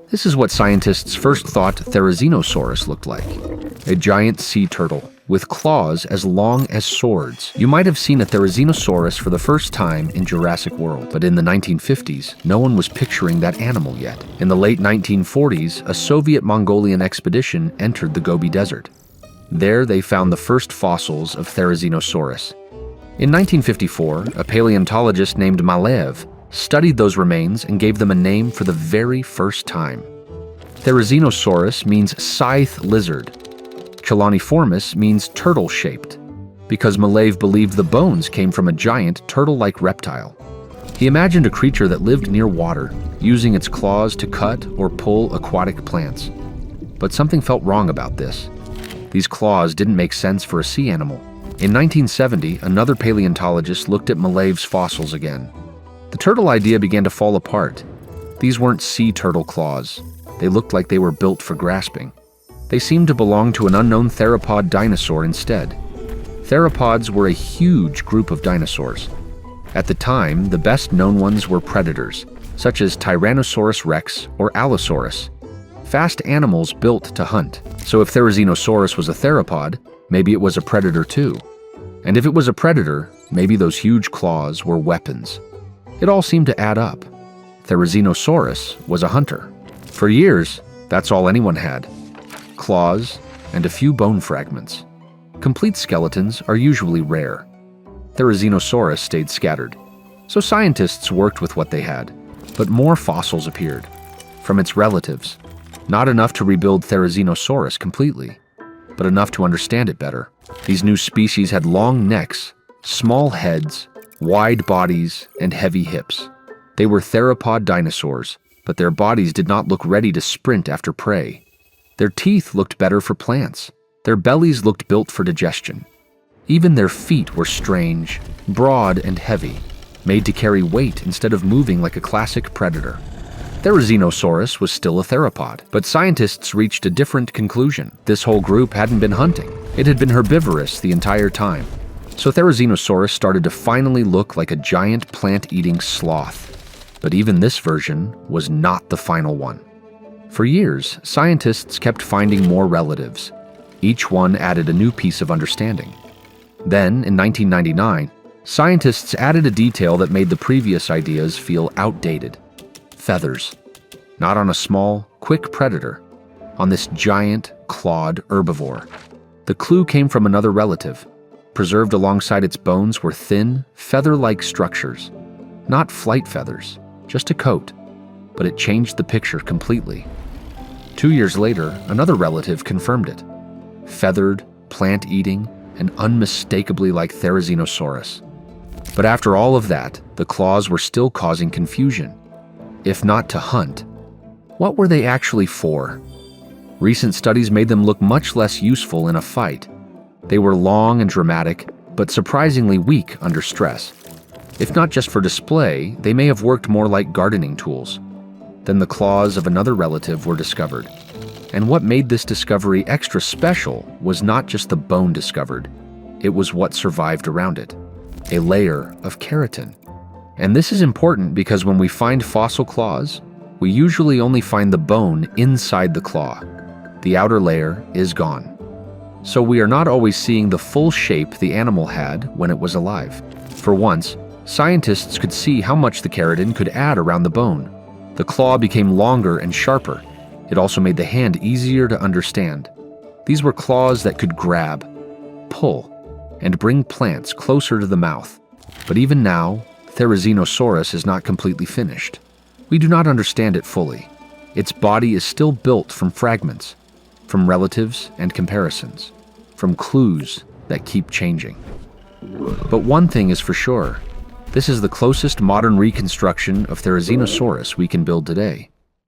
This is what scientists first thought Therizinosaurus looked like. A giant sea turtle with claws as long as swords. You might have seen a Therizinosaurus for the first time in Jurassic World, but in the 1950s, no one was picturing that animal yet. In the late 1940s, a Soviet Mongolian expedition entered the Gobi Desert. There they found the first fossils of Therizinosaurus. In 1954, a paleontologist named Maleev studied those remains and gave them a name for the very first time. Therizinosaurus means scythe lizard. Cheloniformis means turtle-shaped, because Maleev believed the bones came from a giant turtle-like reptile. He imagined a creature that lived near water, using its claws to cut or pull aquatic plants. But something felt wrong about this. These claws didn't make sense for a sea animal. In 1970, another paleontologist looked at Maleev's fossils again. The turtle idea began to fall apart. These weren't sea turtle claws. They looked like they were built for grasping. They seemed to belong to an unknown theropod dinosaur instead. Theropods were a huge group of dinosaurs. At the time, the best known ones were predators, such as Tyrannosaurus rex or Allosaurus. Fast animals built to hunt. So if Therizinosaurus was a theropod, maybe it was a predator too. And if it was a predator, maybe those huge claws were weapons. It all seemed to add up. Therizinosaurus was a hunter. For years, that's all anyone had. Claws and a few bone fragments. Complete skeletons are usually rare. Therizinosaurus stayed scattered. So scientists worked with what they had. But more fossils appeared. From its relatives. Not enough to rebuild Therizinosaurus completely, but enough to understand it better. These new species had long necks, small heads, wide bodies, and heavy hips. They were theropod dinosaurs, but their bodies did not look ready to sprint after prey. Their teeth looked better for plants. Their bellies looked built for digestion. Even their feet were strange, broad and heavy, made to carry weight instead of moving like a classic predator. Therizinosaurus was still a theropod, but scientists reached a different conclusion. This whole group hadn't been hunting. It had been herbivorous the entire time. So Therizinosaurus started to finally look like a giant plant-eating sloth. But even this version was not the final one. For years, scientists kept finding more relatives. Each one added a new piece of understanding. Then, in 1999, scientists added a detail that made the previous ideas feel outdated. Feathers. Not on a small, quick predator. On this giant, clawed herbivore. The clue came from another relative. Preserved alongside its bones were thin, feather-like structures. Not flight feathers, just a coat. But it changed the picture completely. 2 years later, another relative confirmed it. Feathered, plant-eating, and unmistakably like Therizinosaurus. But after all of that, the claws were still causing confusion. If not to hunt, what were they actually for? Recent studies made them look much less useful in a fight. They were long and dramatic, but surprisingly weak under stress. If not just for display, they may have worked more like gardening tools. Then the claws of another relative were discovered. And what made this discovery extra special was not just the bone discovered. It was what survived around it. A layer of keratin. And this is important because when we find fossil claws, we usually only find the bone inside the claw. The outer layer is gone. So we are not always seeing the full shape the animal had when it was alive. For once, scientists could see how much the keratin could add around the bone. The claw became longer and sharper. It also made the hand easier to understand. These were claws that could grab, pull, and bring plants closer to the mouth. But even now, Therizinosaurus is not completely finished. We do not understand it fully. Its body is still built from fragments, from relatives and comparisons, from clues that keep changing. But one thing is for sure, this is the closest modern reconstruction of Therizinosaurus we can build today.